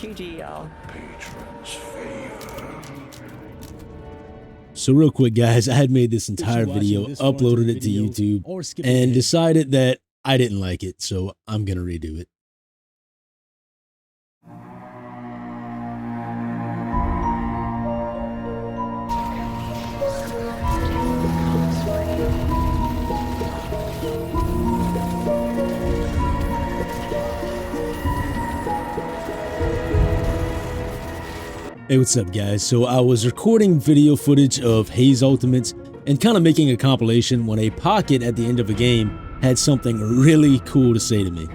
GG, y'all. So real quick, guys, I had made this entire video, uploaded it to YouTube, and decided that I didn't like it, so I'm gonna redo it. Hey, what's up, guys? So I was recording video footage of Haze Ultimates and kind of making a compilation when a pocket at the end of a game had something really cool to say to me.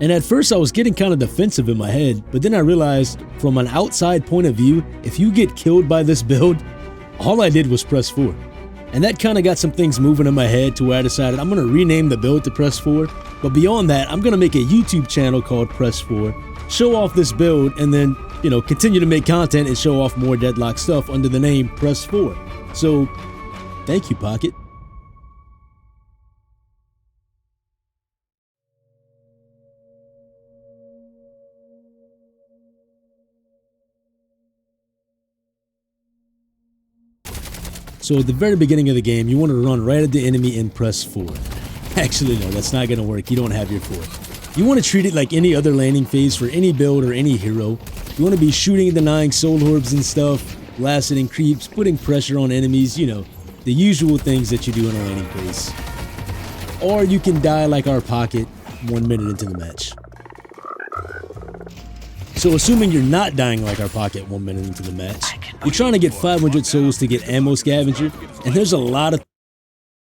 And at first I was getting kind of defensive in my head, but then I realized from an outside point of view, if you get killed by this build, all I did was press 4. And that kind of got some things moving in my head to where I decided I'm going to rename the build to Press 4. But beyond that, I'm going to make a YouTube channel called Press 4, show off this build, and then continue to make content and show off more Deadlock stuff under the name Press 4. So, thank you, Pocket. So at the very beginning of the game, you want to run right at the enemy and press 4. Actually, no, that's not going to work. You don't have your 4. You want to treat it like any other landing phase for any build or any hero. You want to be shooting and denying soul orbs and stuff, blasting creeps, putting pressure on enemies, the usual things that you do in a landing phase. Or you can die like our Pocket 1 minute into the match. So assuming you're not dying like our Pocket 1 minute into the match, you're trying to get 500 souls to get ammo scavenger, and there's a lot of...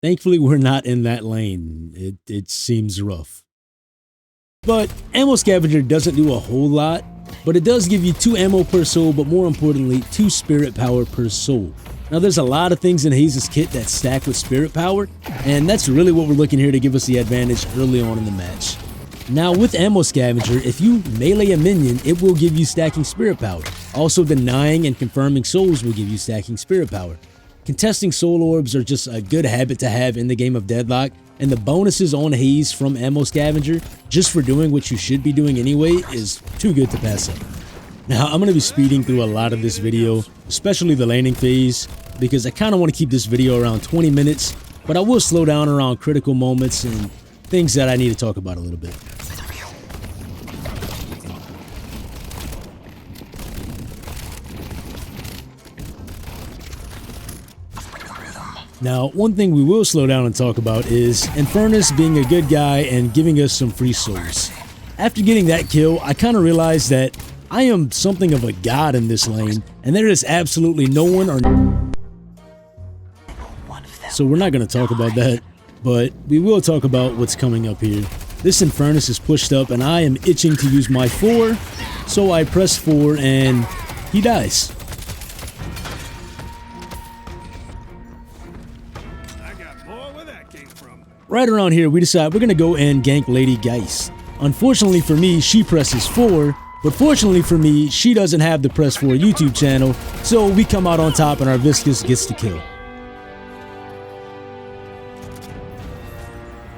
Thankfully, we're not in that lane. It seems rough. But ammo scavenger doesn't do a whole lot, but it does give you 2 ammo per soul, but more importantly, 2 spirit power per soul. Now there's a lot of things in Haze's kit that stack with spirit power, and that's really what we're looking here to give us the advantage early on in the match. Now with ammo scavenger, if you melee a minion, it will give you stacking spirit power. Also denying and confirming souls will give you stacking spirit power. Contesting soul orbs are just a good habit to have in the game of Deadlock, and the bonuses on Haze from ammo scavenger, just for doing what you should be doing anyway, is too good to pass up. Now I'm going to be speeding through a lot of this video, especially the landing phase, because I kind of want to keep this video around 20 minutes, but I will slow down around critical moments and things that I need to talk about a little bit. Now, one thing we will slow down and talk about is Infernus being a good guy and giving us some free souls. After getting that kill, I kind of realized that I am something of a god in this lane, and there is absolutely no one or... So we're not going to talk about that, but we will talk about what's coming up here. This Infernus is pushed up, and I am itching to use my 4, so I press 4, and he dies. Right around here, we decide we're going to go and gank Lady Geist. Unfortunately for me, she presses 4, but fortunately for me, she doesn't have the Press 4 YouTube channel, so we come out on top and our Viscus gets the kill.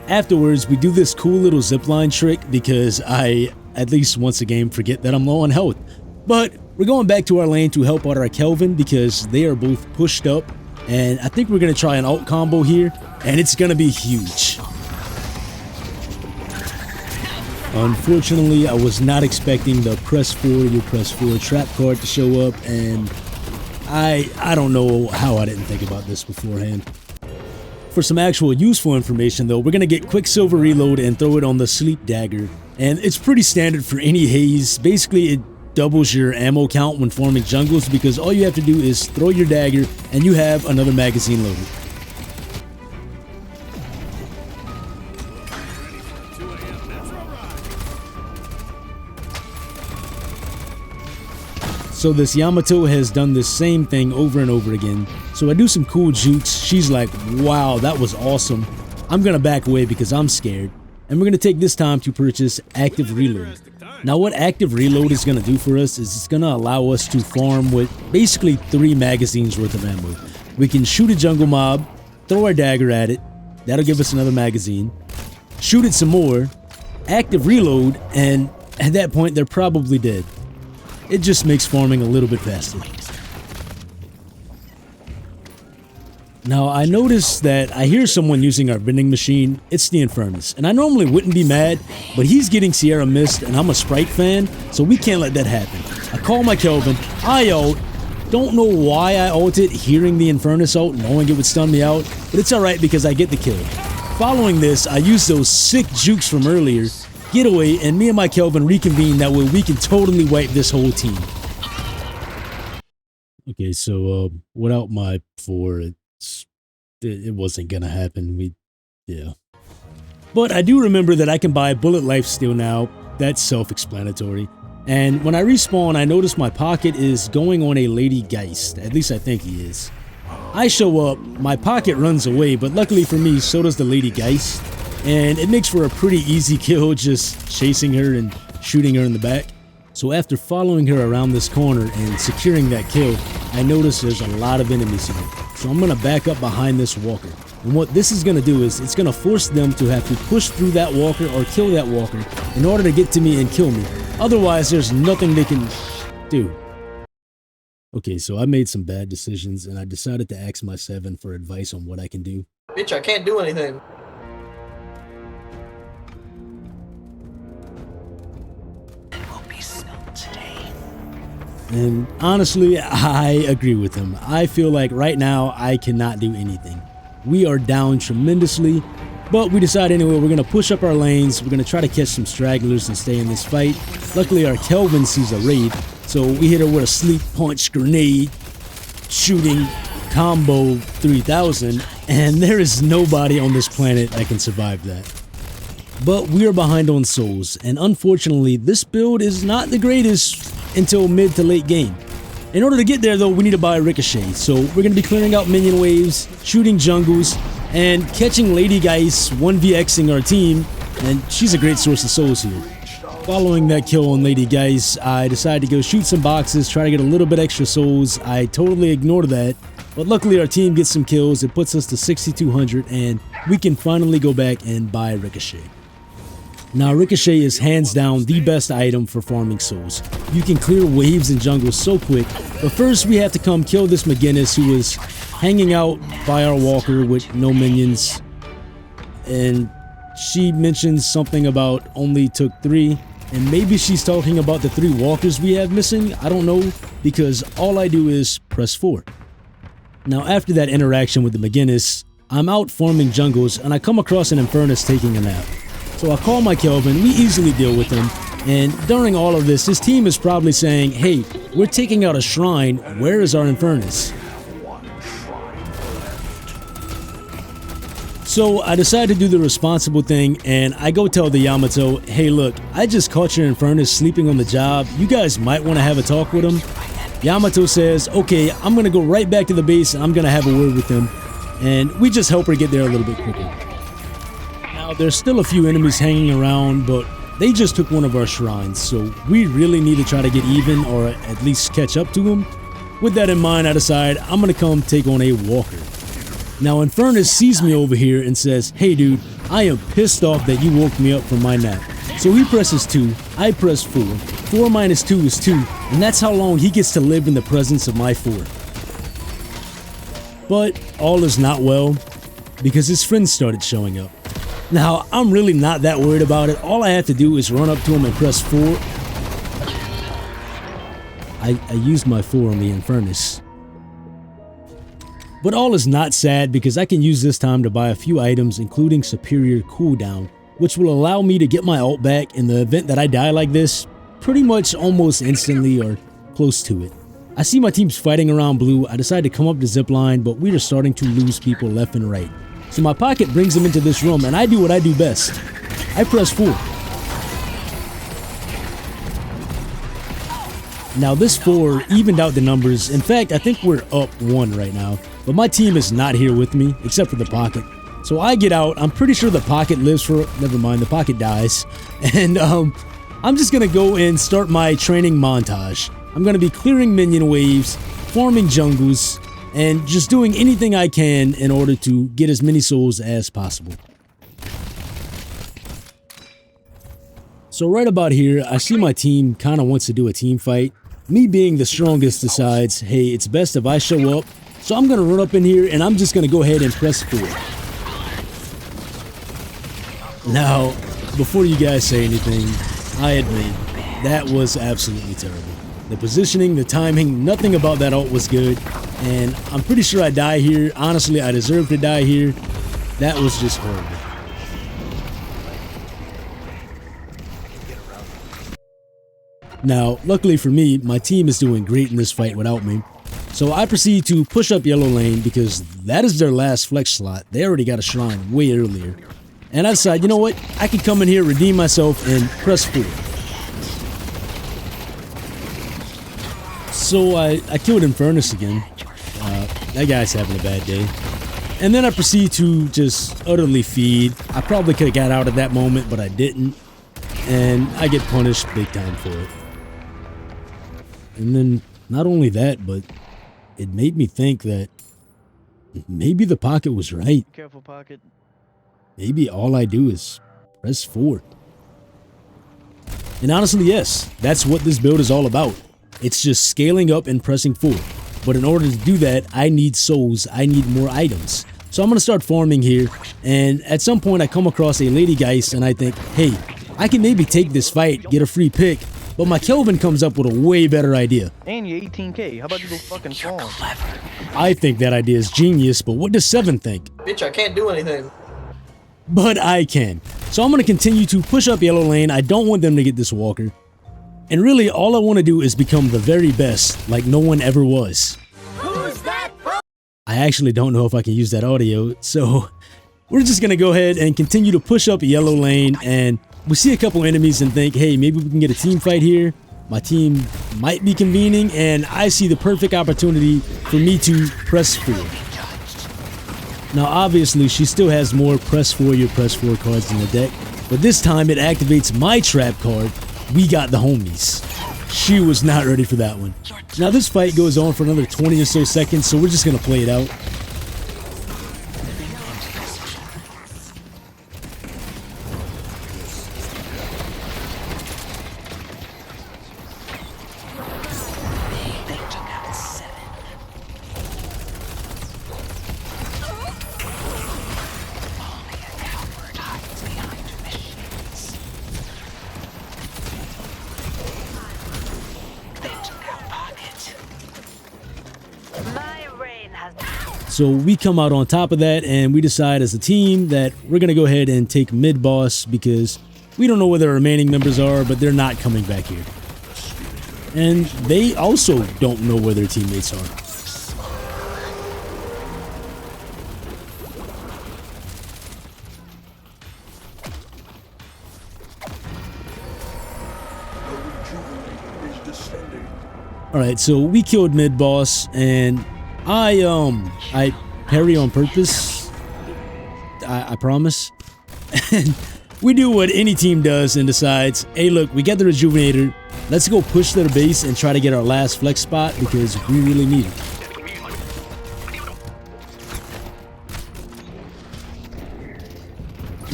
Afterwards, we do this cool little zipline trick because I, at least once a game, forget that I'm low on health. But we're going back to our lane to help out our Kelvin because they are both pushed up. And I think we're going to try an ult combo here, and it's going to be huge. Unfortunately, I was not expecting the Press 4, your Press 4 trap card to show up, and I don't know how I didn't think about this beforehand. For some actual useful information though, we're going to get Quicksilver Reload and throw it on the Sleep Dagger. And it's pretty standard for any Haze. Basically, it doubles your ammo count when farming jungles because all you have to do is throw your dagger and you have another magazine loaded. So this Yamato has done the same thing over and over again. So I do some cool jukes. She's like, wow, that was awesome. I'm gonna back away because I'm scared. And we're gonna take this time to purchase Active Reload. Now what Active Reload is going to do for us is it's going to allow us to farm with basically 3 magazines worth of ammo. We can shoot a jungle mob, throw our dagger at it, that'll give us another magazine, shoot it some more, Active Reload, and at that point they're probably dead. It just makes farming a little bit faster. Now I noticed that I hear someone using our vending machine. It's the Infernus, and I normally wouldn't be mad, but he's getting Sierra Mist and I'm a Sprite fan, so we can't let that happen. I call my Kelvin, I ult. Don't know why I ulted hearing the Infernus ult, knowing it would stun me out, but it's alright because I get the kill. Following this, I use those sick jukes from earlier, get away, and me and my Kelvin reconvene. That way we can totally wipe this whole team. Okay, so without my 4, it wasn't gonna happen. Yeah. But I do remember that I can buy bullet lifesteal now. That's self-explanatory. And when I respawn, I notice my pocket is going on a Lady Geist. At least I think he is. I show up, my pocket runs away, but luckily for me, so does the Lady Geist. And it makes for a pretty easy kill, just chasing her and shooting her in the back. So after following her around this corner and securing that kill, I notice there's a lot of enemies here. So I'm gonna back up behind this walker. And what this is gonna do is it's gonna force them to have to push through that walker or kill that walker in order to get to me and kill me. Otherwise, there's nothing they can do. Okay, so I made some bad decisions and I decided to ask my 7 for advice on what I can do. Bitch, I can't do anything. And honestly, I agree with him. I feel like right now I cannot do anything. We are down tremendously, but we decide anyway we're going to push up our lanes. We're going to try to catch some stragglers and stay in this fight. Luckily our Kelvin sees a raid, so we hit her with a sleep punch grenade shooting combo 3000, and there is nobody on this planet that can survive that. But we are behind on souls, and unfortunately this build is not the greatest until mid to late game. In order to get there though, we need to buy Ricochet, so we're going to be clearing out minion waves, shooting jungles, and catching Lady Geist 1vxing our team, and she's a great source of souls here. Following that kill on Lady Geist, I decided to go shoot some boxes, try to get a little bit extra souls. I totally ignored that, but luckily our team gets some kills. It puts us to 6,200 and we can finally go back and buy Ricochet. Now Ricochet is hands down the best item for farming souls. You can clear waves and jungles so quick, but first we have to come kill this McGinnis who is hanging out by our walker with no minions. And she mentions something about only took 3, and maybe she's talking about the 3 walkers we have missing. I don't know, because all I do is press 4. Now after that interaction with the McGinnis, I'm out farming jungles and I come across an Infernus taking a nap. So I call my Kelvin, we easily deal with him, and during all of this, his team is probably saying, hey, we're taking out a shrine, where is our Infernus? So I decide to do the responsible thing, and I go tell the Yamato, hey look, I just caught your Infernus sleeping on the job, you guys might want to have a talk with him. Yamato says, okay, I'm going to go right back to the base and I'm going to have a word with him, and we just help her get there a little bit quicker. Now, there's still a few enemies hanging around, but they just took one of our shrines, so we really need to try to get even or at least catch up to them. With that in mind, I decide I'm going to come take on a walker. Now, Infernus sees me over here and says, hey dude, I am pissed off that you woke me up from my nap. So he presses 2, I press 4. 4 minus 2 is 2, and that's how long he gets to live in the presence of my 4. But all is not well, because his friends started showing up. Now, I'm really not that worried about it. All I have to do is run up to him and press 4. I used my 4 on the Infernus. But all is not sad because I can use this time to buy a few items, including superior cooldown, which will allow me to get my ult back in the event that I die like this, pretty much almost instantly or close to it. I see my team's fighting around blue. I decide to come up the zipline, but we are starting to lose people left and right. So my pocket brings him into this room, and I do what I do best. I press 4. Now this 4 evened out the numbers. In fact, I think we're up 1 right now. But my team is not here with me, except for the pocket. So I get out. I'm pretty sure the pocket lives for... Never mind, the pocket dies. And I'm just going to go and start my training montage. I'm going to be clearing minion waves, farming jungles, and just doing anything I can in order to get as many souls as possible. So right about here, I see my team kind of wants to do a team fight. Me being the strongest decides, hey, it's best if I show up. So I'm going to run up in here and I'm just going to go ahead and press 4. Now, before you guys say anything, I admit that was absolutely terrible. The positioning, the timing, nothing about that ult was good. And I'm pretty sure I die here. Honestly, I deserve to die here. That was just horrible. Now, luckily for me, my team is doing great in this fight without me. So I proceed to push up yellow lane because that is their last flex slot. They already got a shrine way earlier. And I decide, you know what? I can come in here, redeem myself, and press 4. So I killed Infernus again. That guy's having a bad day. And then I proceed to just utterly feed. I probably could have got out at that moment, but I didn't. And I get punished big time for it. And then, not only that, but it made me think that maybe the pocket was right. Careful, pocket. Maybe all I do is press 4. And honestly, yes, that's what this build is all about. It's just scaling up and pressing 4. But in order to do that, I need souls, I need more items. So I'm going to start farming here, and at some point I come across a Lady Geist and I think, hey, I can maybe take this fight, get a free pick, but my Kelvin comes up with a way better idea. And you 18k, how about you go fucking farm? I think that idea is genius, but what does 7 think? Bitch, I can't do anything. But I can. So I'm going to continue to push up yellow lane. I don't want them to get this walker. And really, all I want to do is become the very best, like no one ever was. Who's that? I actually don't know if I can use that audio, so we're just going to go ahead and continue to push up yellow lane, and we see a couple enemies and think, hey, maybe we can get a team fight here. My team might be convening, and I see the perfect opportunity for me to press 4. Now, obviously, she still has more press 4 cards in the deck, but this time it activates my trap card. We got the homies. She was not ready for that one. Now, this fight goes on for another 20 or so seconds, so we're just going to play it out. So we come out on top of that, and we decide as a team that we're going to go ahead and take mid-boss because we don't know where the remaining members are, but they're not coming back here. And they also don't know where their teammates are. Alright, so we killed mid-boss, and I parry on purpose. I promise. And we do what any team does and decides, hey look, we got the Rejuvenator. Let's go push their base and try to get our last flex spot because we really need it.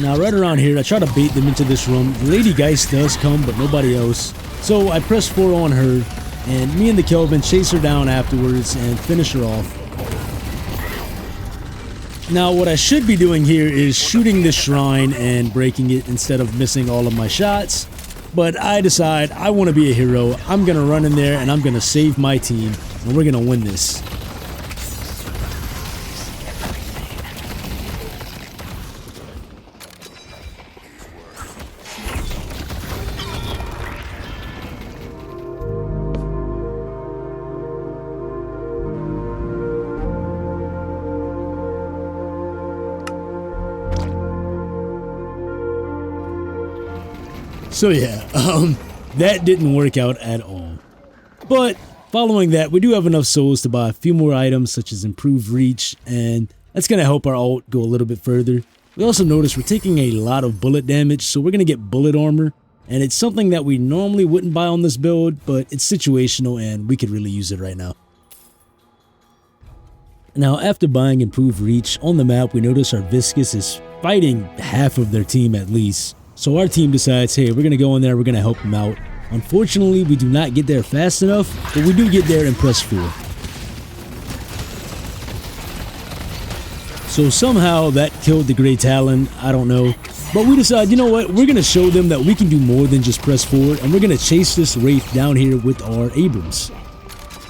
Now right around here, I try to bait them into this room. The Lady Geist does come, but nobody else. So I press 4 on her, and me and the Kelvin chase her down afterwards and finish her off. Now what I should be doing here is shooting this shrine and breaking it instead of missing all of my shots. But I decide I want to be a hero. I'm going to run in there and I'm going to save my team, and we're going to win this. So yeah, that didn't work out at all. But following that, we do have enough souls to buy a few more items such as improved reach, and that's going to help our ult go a little bit further. We also notice we're taking a lot of bullet damage, so we're going to get bullet armor, and it's something that we normally wouldn't buy on this build, but it's situational and we could really use it right now. Now, after buying improved reach, on the map we notice our Viscous is fighting half of their team at least. So our team decides, hey, we're going to go in there, we're going to help him out. Unfortunately, we do not get there fast enough, but we do get there in press 4. So somehow that killed the Grey Talon, I don't know. But we decide, you know what, we're going to show them that we can do more than just press 4, and we're going to chase this Wraith down here with our Abrams.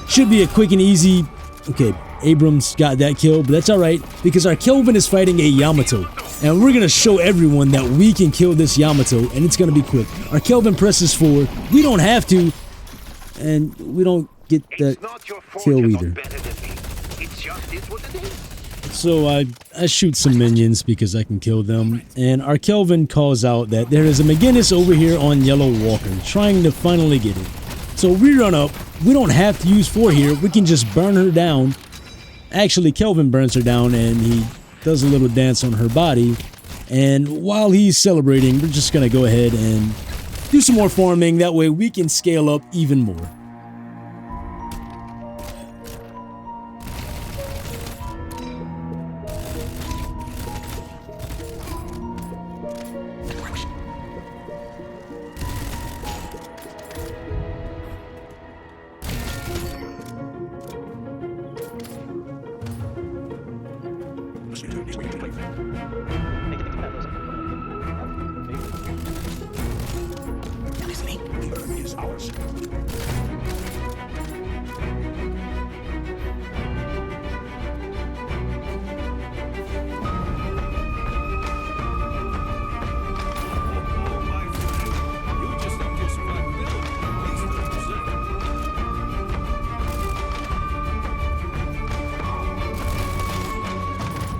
Should be a quick and easy. Okay, Abrams got that kill, but that's alright, because our Kelvin is fighting a Yamato. And we're going to show everyone that we can kill this Yamato, and it's going to be quick. Our Kelvin presses 4, we don't have to, and we don't get that kill either. So I shoot some minions because I can kill them, and our Kelvin calls out that there is a McGinnis over here on Yellow Walker, trying to finally get it. So we run up, we don't have to use 4 here, we can just burn her down. Actually, Kelvin burns her down and he does a little dance on her body, and while he's celebrating, we're just gonna go ahead and do some more farming, that way we can scale up even more.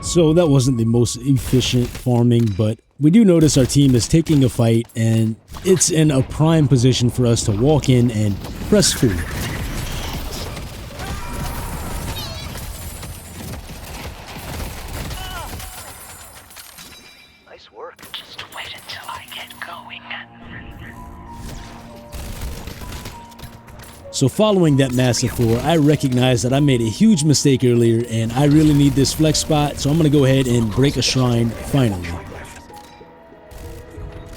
So that wasn't the most efficient farming, but we do notice our team is taking a fight, and it's in a prime position for us to walk in and press 4. Nice work. Just wait until I get going. So following that massive 4, I recognize that I made a huge mistake earlier, and I really need this flex spot, so I'm going to go ahead and break a shrine finally.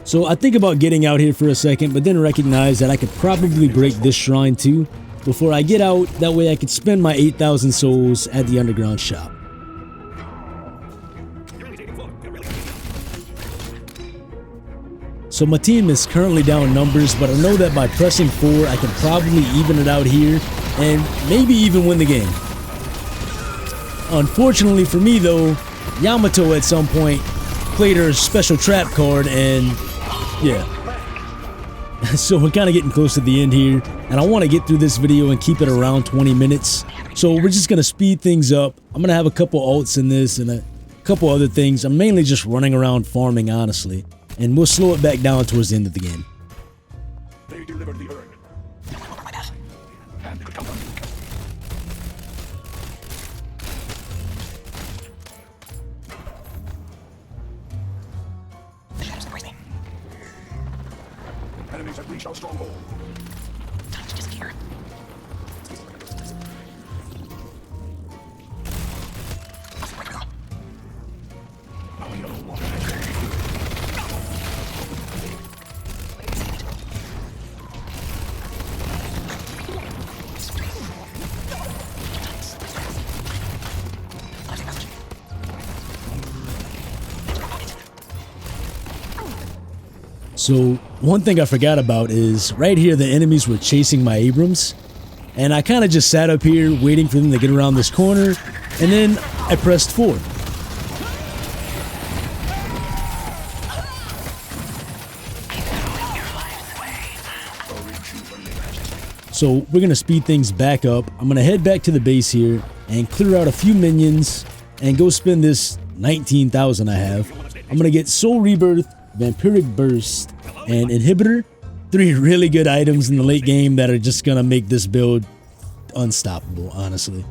So I think about getting out here for a second, but then recognize that I could probably break this shrine too before I get out, that way I could spend my 8,000 souls at the underground shop. So my team is currently down in numbers, but I know that by pressing 4, I can probably even it out here and maybe even win the game. Unfortunately for me though, Yamato at some point played her special trap card, and yeah. So we're kind of getting close to the end here, and I want to get through this video and keep it around 20 minutes. So we're just going to speed things up. I'm going to have a couple ults in this and a couple other things. I'm mainly just running around farming, honestly. And we'll slow it back down towards the end of the game. They delivered the urn. And it could come. Enemies have reached our stronghold. Time to disappear. Our yellow water. So one thing I forgot about is right here the enemies were chasing my Abrams, and I kind of just sat up here waiting for them to get around this corner, and then I pressed 4. So we're going to speed things back up. I'm going to head back to the base here and clear out a few minions and go spend this 19,000 I have. I'm going to get Soul Rebirth, Vampiric Burst, and Inhibitor. 3 really good items in the late game that are just going to make this build unstoppable, honestly.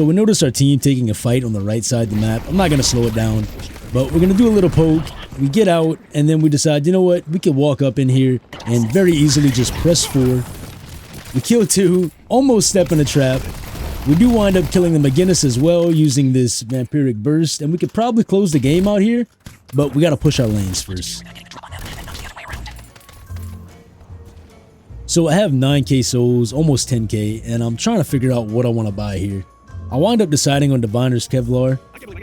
So we notice our team taking a fight on the right side of the map. I'm not going to slow it down, but we're going to do a little poke. We get out, and then we decide, you know what? We can walk up in here and very easily just press 4. We kill 2, almost step in a trap. We do wind up killing the McGinnis as well using this vampiric burst, and we could probably close the game out here, but we got to push our lanes first. So I have 9k souls, almost 10k, and I'm trying to figure out what I want to buy here. I wind up deciding on Diviner's Kevlar,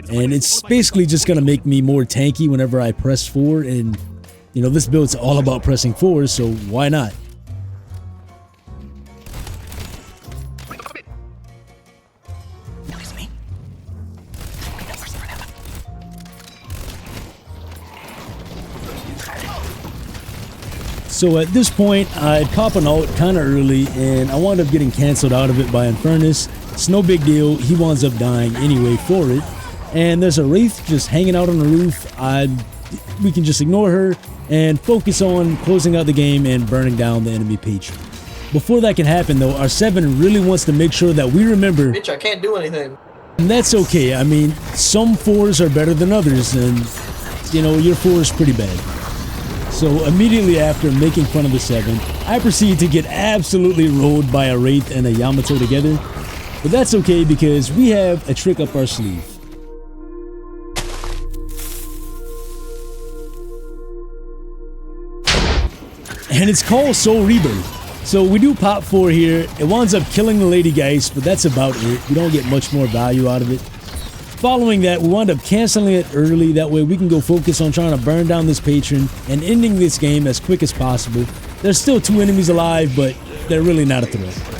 and it's basically just going to make me more tanky whenever I press 4, and you know, this build's all about pressing 4, so why not? So at this point, I pop an ult kind of early, and I wound up getting canceled out of it by Infernus. It's no big deal, he winds up dying anyway for it. And there's a Wraith just hanging out on the roof. We can just ignore her and focus on closing out the game and burning down the enemy patron. Before that can happen though, our 7 really wants to make sure that we remember... Bitch, I can't do anything. And that's okay, I mean, some 4s are better than others, and you know, your 4 is pretty bad. So immediately after making fun of the 7, I proceed to get absolutely rolled by a Wraith and a Yamato together. But that's okay because we have a trick up our sleeve. And it's called Soul Rebirth. So we do pop 4 here. It winds up killing the Lady Geist, but that's about it. We don't get much more value out of it. Following that, we wind up canceling it early. That way we can go focus on trying to burn down this patron and ending this game as quick as possible. There's still 2 enemies alive, but they're really not a threat.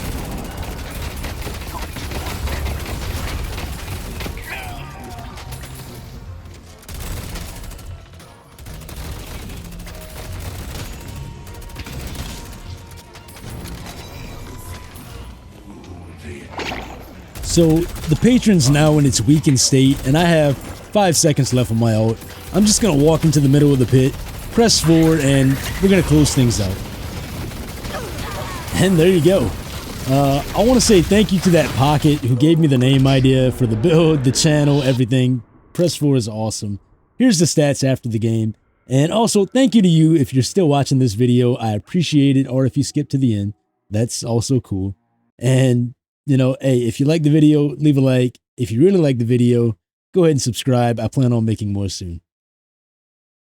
So the patron's now in its weakened state, and I have 5 seconds left on my ult. I'm just going to walk into the middle of the pit, press 4, and we're going to close things out. And there you go. I want to say thank you to that Pocket who gave me the name idea for the build, the channel, everything. Press 4 is awesome. Here's the stats after the game. And also thank you to you if you're still watching this video. I appreciate it. Or if you skip to the end, that's also cool. And you know, hey, if you like the video, leave a like. If you really like the video, go ahead and subscribe. I plan on making more soon.